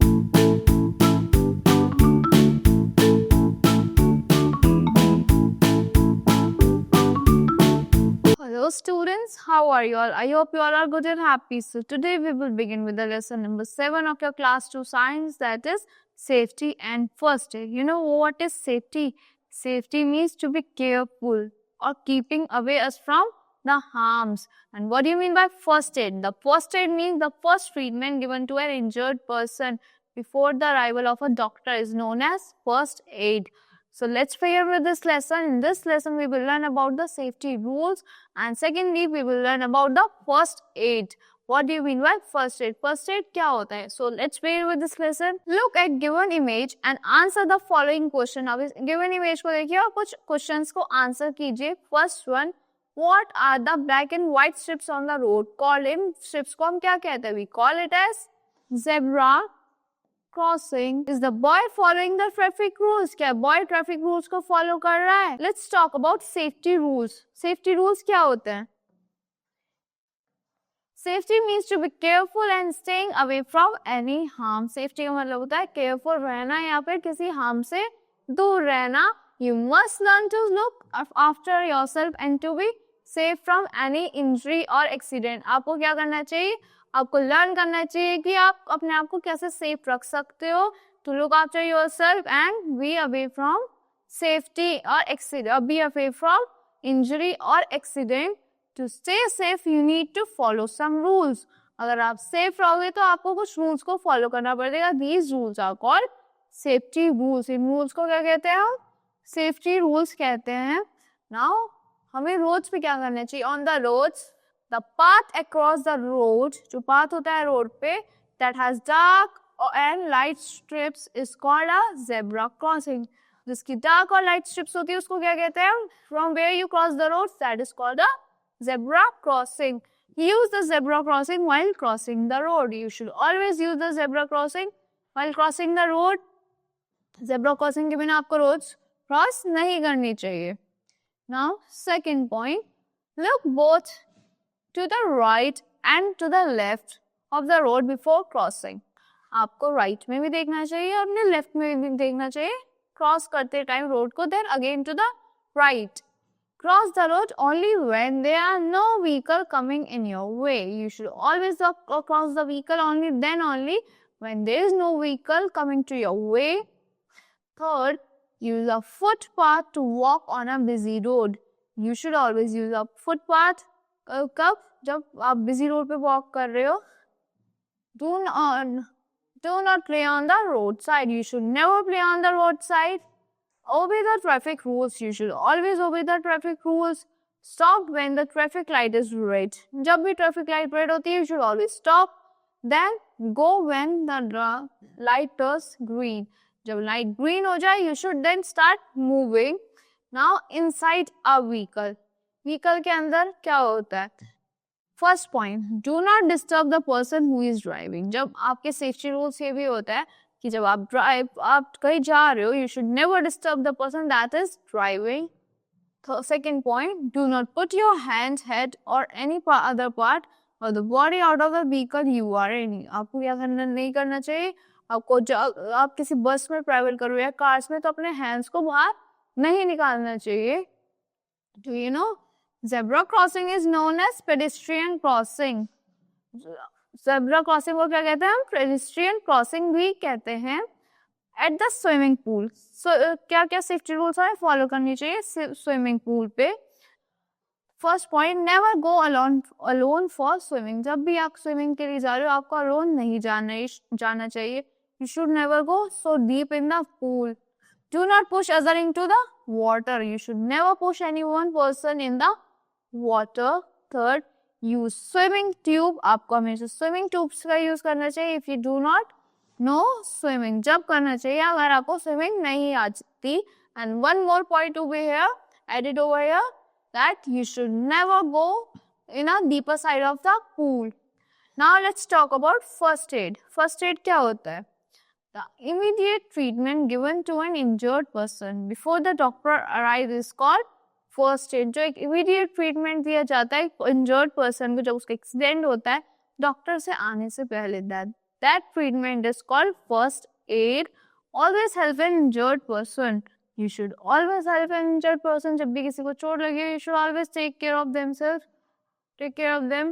Hello students, how are you all? I hope you all are good and happy. So today we will begin with the lesson number 7 of your class 2 science, that is safety and first aid. You know what is safety? Safety means to be careful or keeping away us from the harms. And what do you mean by first aid? The first aid means the first treatment given to an injured person before the arrival of a doctor is known as first aid. So let's begin with this lesson. In this lesson we will learn about the safety rules, and secondly we will learn about the first aid. What do you mean by first aid? First aid क्या होता है? So let's begin with this lesson. Look at given image and answer the following question. अब इस given image को देखिए और कुछ questions को answer कीजिए. First one, what are the black and white strips on the road? Called in strips को हम क्या कहते हैं? We call it as zebra crossing. Is the boy following the traffic rules? क्या boy traffic rules को follow कर रहा है? Let's talk about safety rules. Safety rules क्या होते हैं? Safety means to be careful and staying away from any harm. Safety का मतलब होता है careful रहना या फिर किसी harm से दूर रहना. You must learn to look after yourself and to be safe from any injury or accident. आपको क्या करना चाहिए? आपको लर्न करना चाहिए कि आप अपने आप को कैसे सेफ रख सकते हो. To look after yourself and be away from safety or accident, be away from injury or accident. To stay safe, you need to follow some rules. अगर आप safe रहोगे तो आपको कुछ rules को follow करना पड़ेगा. These rules are called safety rules. In rules को क्या कहते हैं हम? Safety rules कहते हैं. Now, हमें roads पे क्या करना चाहिए? On the roads, the path across the road, जो path होता है road पे, that has dark and light strips is called a zebra crossing. जिसकी dark और light strips होती है उसको क्या कहते हैं? From where you cross the road, that is called a zebra crossing. Use the zebra crossing while crossing the road. You should always use the zebra crossing while crossing the road. Zebra crossing के बिना आपको roads cross नहीं करनी चाहिए. Now, second point, look both to the right and to the left of the road before crossing. आपको right में भी देखना चाहिए और अपने left में भी देखना चाहिए cross करते time road को, then again to the right. Cross the road only when there are no vehicle coming in your way. You should always cross the vehicle only when there is no vehicle coming to your way. Third, use a footpath to walk on a busy road. You should always use a footpath. कब? जब आप busy road पे walk कर रहे हो. Do not play on the roadside. You should never play on the roadside. Obey the traffic rules. You should always obey the traffic rules. Stop when the traffic light is red. जब भी traffic light red होती है, you should always stop. Then go when the light turns green. जब light green हो जाए, you should then start moving. Now inside a vehicle. Vehicle के अंदर क्या होता है? First point, do not disturb the person who is driving. जब आपके safety rules ये भी होता है कि जब आप कहीं जा रहे हो, you should never disturb the person that is driving. Second point, do not put your hand, head or any other part of the body out of the vehicle you are in. आपको क्या करना नहीं करना चाहिए? आपको आप किसी बस में ट्रैवल कर रहे हो या कार्स में तो अपने हैंड्स को बाहर नहीं निकालना चाहिए. Do you know? Zebra crossing is known as pedestrian crossing. Zebra crossing को क्या कहते हैं हम? Pedestrian crossing भी कहते हैं. At the swimming pool. So क्या क्या safety rules है follow करनी चाहिए swimming pool पे. First point, never go alone for swimming. जब भी आप swimming के लिए जा रहे हो, आपको alone नहीं जाना चाहिए. You should never go so deep in the pool. Do not push other into the water. You should never push any one person in the water. Third, use swimming tube. आपको हमेशा swimming tubes का use करना चाहिए. If you do not know swimming, जब करना चाहिए अगर आपको swimming नहीं आती. And one more point over here, added over here, that you should never go in a deeper side of the pool. Now let's talk about first aid. First aid क्या होता है? The immediate treatment given to an injured person before the doctor arrives is called first aid. जो एक immediate treatment दिया जाता है injured person को जब उसका accident होता है डॉक्टर से आने से पहले, that treatment is called first aid. Always help an injured person. You should always help an injured person. जब भी किसी को चोट लगे, you should always take care of themselves. Take care of them.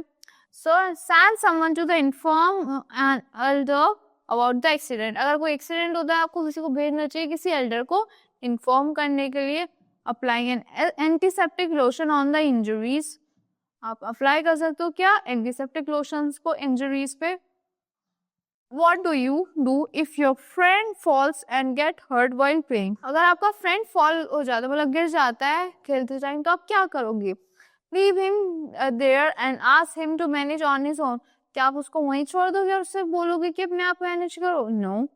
So send someone to the inform an elder about the accident. अगर कोई accident होता है आपको किसी को भेजना चाहिए किसी एल्डर को इन्फॉर्म करने के लिए. Applying an antiseptic lotion on the injuries. आप अप्लाई कर सकते हो क्या एंटीसेप्टिक लोशंस को इंजरीज पे. What do you do if your friend falls and get hurt while playing? अगर आपका फ्रेंड फॉल हो जाता है मतलब गिर जाता है खेलते टाइम तो आप क्या करोगे? Leave him there and ask him to manage on his own. क्या आप उसको वहीं छोड़ दोगे और उससे बोलोगे कि अपने आप मैनेज करो? No.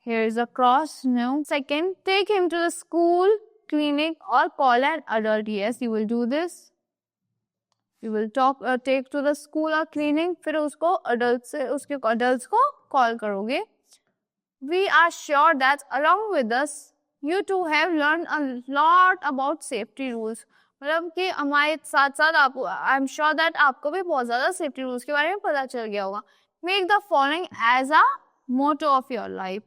Here is a cross. No. Second, take him to the school, clinic or call an adult. Yes, you will do this. You will take to the school or clinic. फिर उसको उसके adults को call करोगे. We are sure that along with us, you two have learned a lot about safety rules. मतलब कि हमारे साथ साथ आप आई एम श्योर दैट आपको भी बहुत ज्यादा सेफ्टी रूल्स के बारे में पता चल गया होगा. Make the following as a motto of your life.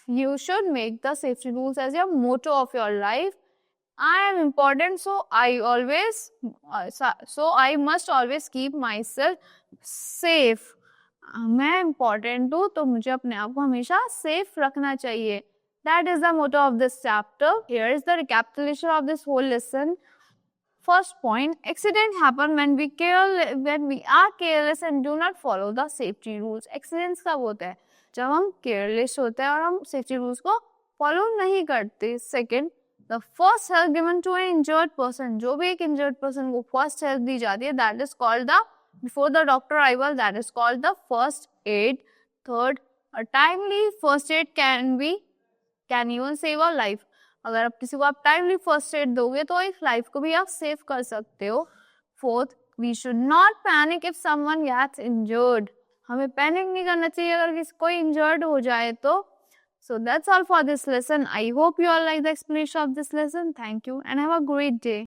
You should make the safety rules as your motto of your life. I am important, so I must always keep myself safe. मैं important हूँ तो मुझे अपने आप को हमेशा safe रखना चाहिए. That is the motto of this chapter. Here is the recapitulation of this whole lesson. First point, accident happen when we are careless and do not follow the safety rules. Accidents कब होता है? जब हम careless होते हैं और हम safety rules को फॉलो नहीं करते. Second, the first help given to an injured person. जो भी एक इंजर्ड पर्सन को फर्स्ट हेल्प दी जाती है that is called the before the doctor arrival that is called the first aid. Third, a timely first aid can even save a life. अगर आप किसी को आप टाइमली फर्स्ट एड दोगे तो एक लाइफ को भी आप सेव कर सकते हो. Fourth, we should not panic if someone gets injured. हमें पैनिक नहीं करना चाहिए अगर कोई इंजर्ड हो जाए तो. So that's all for this lesson. I hope you all like the explanation of this lesson. Thank you and have a great day.